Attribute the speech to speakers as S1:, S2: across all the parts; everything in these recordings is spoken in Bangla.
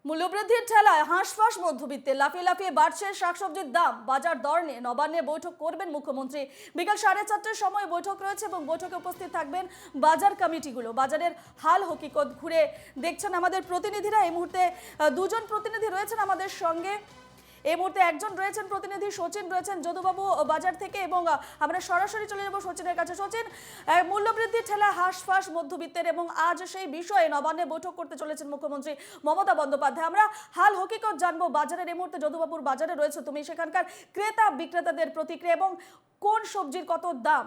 S1: মূল্যবৃদ্ধির ঠেলায় হাঁসফাঁস মধ্যবিত্তে লাফিয়ে লাফিয়ে বাড়ছে শাকসবজির দাম। বাজার দর নিয়ে নবান্নে বৈঠক করবেন মুখ্যমন্ত্রী। বিকাল 4:30টার সময় বৈঠক রয়েছে এবং বৈঠকে উপস্থিত থাকবেন বাজার কমিটিগুলো। বাজারের হাল হকিকত ঘুরে দেখছেন আমাদের প্রতিনিধিরা। এই মুহূর্তে দুজন প্রতিনিধি রয়েছেন আমাদের সঙ্গে। এই মুহূর্তে একজন রয়েছেন প্রতিনিধি সচিন রয়েছেন যদুবাবু বাজার থেকে, এবং আমরা সরাসরি চলে যাব সচিনের কাছে। সচিন, মূল্যবৃদ্ধির ঠেলা হাঁসফাঁস মধ্যবিত্তের এবং আজ সেই বিষয়ে নবান্নে বৈঠক করতে চলেছেন মুখ্যমন্ত্রী মমতা বন্দ্যোপাধ্যায়। আমরা হাল হকিকত জানবো বাজারের। এই মুহূর্তে যদুবাবুর বাজারে রয়েছে তুমি, সেখানকার ক্রেতা বিক্রেতাদের প্রতিক্রিয়া এবং কোন সবজির কত দাম।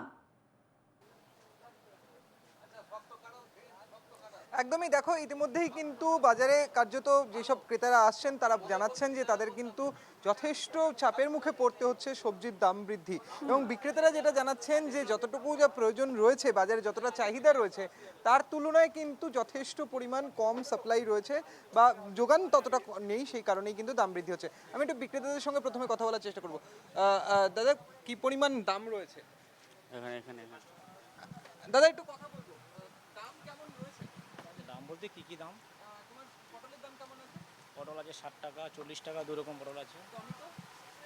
S2: একদমই, দেখো ইতিমধ্যেই কিন্তু বাজারে কার্যত যেসব ক্রেতারা আসছেন তারা জানাচ্ছেন যে তাদের কিন্তু যথেষ্ট চাপের মুখে পড়তে হচ্ছে সবজির দাম বৃদ্ধি, এবং বিক্রেতারা যেটা জানাচ্ছেন যে যতটুকু যা প্রয়োজন রয়েছে বাজারে, যতটা চাহিদা রয়েছে তার তুলনায় কিন্তু যথেষ্ট পরিমাণ কম সাপ্লাই রয়েছে বা যোগান ততটা নেই, সেই কারণেই কিন্তু দাম বৃদ্ধি হচ্ছে। আমি একটু বিক্রেতাদের সঙ্গে প্রথমে কথা বলার চেষ্টা করবো। দাদা, কি পরিমাণ দাম রয়েছে
S3: এখানে
S2: দাদা? একটু কথা বলবো, দাম কেমন রয়েছে?
S3: দাম বলতে কি কি দাম?
S2: তোমার পটলের দাম কেমন আছে?
S3: পটল আছে 60 টাকা, 40 টাকা, দু রকম পটল আছে।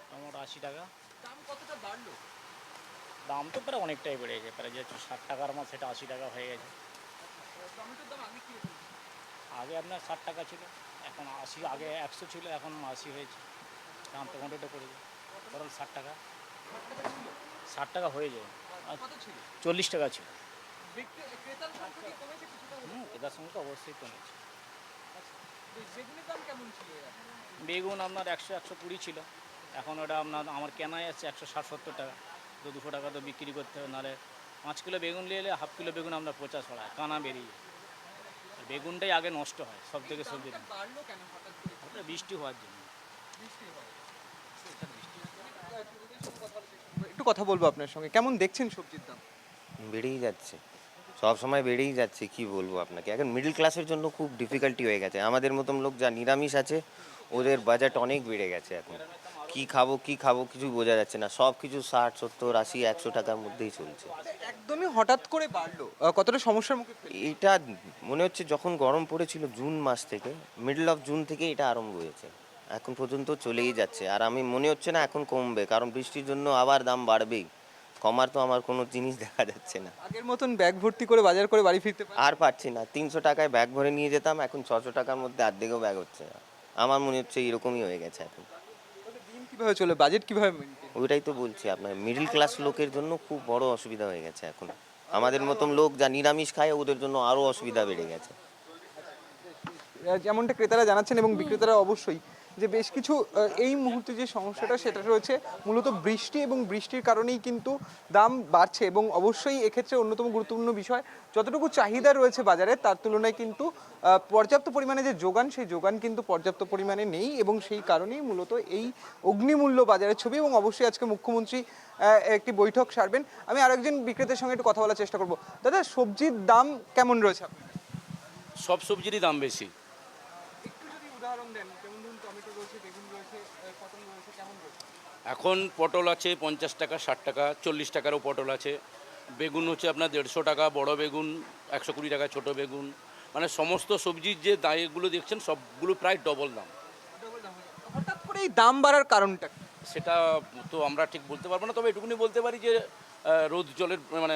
S3: টমেটো 80 টাকা।
S2: দাম কতটা বাড়লো?
S3: দাম তো প্রায় অনেকটাই বেড়ে গেছে, প্রায় যে 60 টাকার মাছ সেটা 80 টাকা হয়ে গেছে।
S2: টমেটোর দাম আগে কি রকম?
S3: আগে আপনার 60 টাকা ছিল, এখন 80, আগে 100 ছিল, এখন 80 হয়েছে। দাম তো কন্ট্রোলটা করেছে। পটল 60 টাকা, 60 টাকা হয়ে যায়। আর
S2: কত ছিল?
S3: 40 টাকা ছিল।
S2: ক্রেতার সংখ্যা কি কমেছে কিছুটা?
S3: এটার সঙ্গে তো অবশ্যই কমেছে।
S2: বেগুনের দাম কেমন ছিল?
S3: বেগুন আপনার 100-120 ছিল, এখন ওটা আপনার আমার কেনাই আছে 160-70 টাকা। তো 200 টাকা তো বিক্রি করতে হবে, নাহলে 5 কিলো বেগুন নিয়ে এলে হাফ কিলো বেগুন আপনার 50 টাকা কানা বেরিয়ে যায়। আর বেগুনটাই আগে নষ্ট হয় সব থেকে সবজি।
S2: বাড়লো কেন হঠাৎ করে?
S3: ওটা বৃষ্টি হওয়ার জন্য।
S2: একটু কথা বলবো আপনার সঙ্গে, কেমন দেখছেন সবজির দাম?
S4: বেড়েই যাচ্ছে, সব সময় বেড়েই যাচ্ছে। কি বলবো আপনাকে, এখন মিডল ক্লাসের জন্য খুব ডিফিকাল্টি হয়ে গেছে। আমাদের মতন লোক যা নিরামিষ আছে ওদের বাজেট অনেক বেড়ে গেছে। এখন কি খাবো কিছু বোঝা যাচ্ছে না। সব কিছু 60, 70, 80, 100 টাকার মধ্যেই চলছে।
S2: একদমই হঠাৎ করে বাড়লো, কতটা সমস্যার মুখে
S4: এটা মনে হচ্ছে যখন গরম পড়েছিল জুন মাস থেকে, মিডল অফ জুন থেকে এটা আরম্ভ হয়েছে, এখন পর্যন্ত চলেই যাচ্ছে। আর আমি মনে হচ্ছে না এখন কমবে, কারণ বৃষ্টির জন্য আবার দাম বাড়বেই। কমার তো আমার কোনো জিনিস দেখা যাচ্ছে না।
S2: আগের মতন ব্যাগ ভর্তি করে বাজার করে বাড়ি ফিরতে
S4: আর পারছি না। 300 টাকায় ব্যাগ ভরে নিয়ে যেতাম, এখন 600 টাকার মধ্যে অর্ধেকও ব্যাগ হচ্ছে না। আমার মনে হচ্ছে এরকমই হয়ে গেছে এখন।
S2: দিন কিভাবে চলে, বাজেট কিভাবে maintain?
S4: ওইটাই তো বলছি আপনার, মিডল ক্লাস লোকের জন্য খুব বড় অসুবিধা হয়ে গেছে এখন। আমাদের মতন লোক যা নিরামিষ খায় ওদের জন্য আরও অসুবিধা বেড়ে গেছে।
S2: যেমনটা ক্রেতারা জানাচ্ছেন এবং বিক্রেতারা অবশ্যই, যে বেশ কিছু এই মুহূর্তে যে সমস্যাটা সেটা রয়েছে মূলত বৃষ্টি, এবং বৃষ্টির কারণেই কিন্তু দাম বাড়ছে। এবং অবশ্যই এক্ষেত্রে অন্যতম গুরুত্বপূর্ণ বিষয়, যতটুকু চাহিদা রয়েছে বাজারে তার তুলনায় কিন্তু পর্যাপ্ত পরিমাণে যে যোগান, সেই যোগান কিন্তু পর্যাপ্ত পরিমাণে নেই, এবং সেই কারণেই মূলত এই অগ্নিমূল্য বাজারের ছবি। এবং অবশ্যই আজকে মুখ্যমন্ত্রী একটি বৈঠক সারবেন। আমি আরেকজন বিক্রেতার সঙ্গে একটু কথা বলার চেষ্টা করবো। দাদা, সবজির দাম কেমন রয়েছে?
S5: সব সবজিরই দাম বেশি।
S2: একটু যদি উদাহরণ দেন, যেমন ধরুন টমেটো রয়েছে, বেগুন রয়েছে, পটল রয়েছে, কেমন রয়েছে?
S5: এখন পটল আছে 50 টাকা, 60 টাকা, 40 টাকারও পটল আছে। বেগুন হচ্ছে আপনার 150 টাকা বড় বেগুন, 120 টাকা ছোট বেগুন। মানে সমস্ত সবজির যে দামগুলো দেখছেন সবগুলো প্রায় ডবল দাম।
S2: হঠাৎ করে এই দাম বাড়ার কারণটা কি?
S5: সেটা তো আমরা ঠিক বলতে পারবো না, তবে এটুকুনি বলতে পারি যে রোদ জলের মানে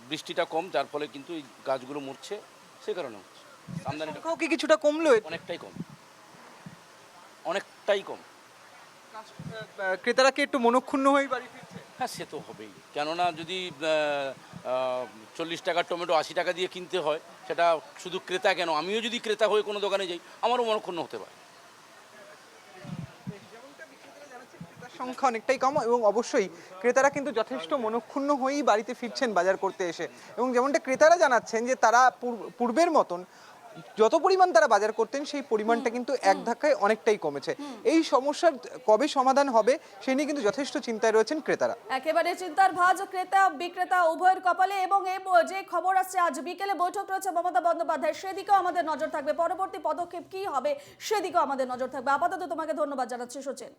S5: বৃষ্টিটা কম, যার ফলে কিন্তু এই গাছগুলো মরছে, সে কারণে হচ্ছে। আমদানিটা
S2: সংখ্যাও কি কিছুটা কমলো?
S5: অনেকটাই কম, অনেকটাই কম।
S2: ক্রেতারা কি একটু মনক্ষুণ্ণ হয়ে বাড়ি ফিরছে?
S5: হ্যাঁ, সে তো হবেই। কেননা যদি 40 টাকার টমেটো 80 টাকা দিয়ে কিনতে হয়, সেটা শুধু ক্রেতা কেন, আমিও যদি ক্রেতা হয়ে কোনো দোকানে যাই আমারও মনক্ষুণ্ণ হতে পারে।
S2: ক্রেতার সংখ্যা অনেকটাই কম, এবং অবশ্যই ক্রেতারা কিন্তু যথেষ্ট মনক্ষুণ্ণ হয়েই বাড়িতে ফিরছেন বাজার করতে এসে। এবং যেমনটা ক্রেতারা জানাচ্ছেন যে তারা পূর্বের মতন যত পরিমাণ তারা বাজার করতেন সেই পরিমাণটা কিন্তু এক ধাক্কায় অনেকটাই কমেছে। এই সমস্যার কবে সমাধান হবে সে নিয়ে কিন্তু যথেষ্ট চিন্তায় রয়েছেন ক্রেতারা।
S1: একেবারে চিন্তার ভাঁজ ক্রেতা বিক্রেতা উভয়ের কপালে। এবং এই যে খবর আসছে আজ বিকেলে বৈঠক রয়েছে মমতা বন্দ্যোপাধ্যায়, সেদিকেও আমাদের নজর থাকবে। পরবর্তী পদক্ষেপ কি হবে সেদিকেও আমাদের নজর থাকবে। আপাতত তোমাকে ধন্যবাদ জানাচ্ছি সচিন।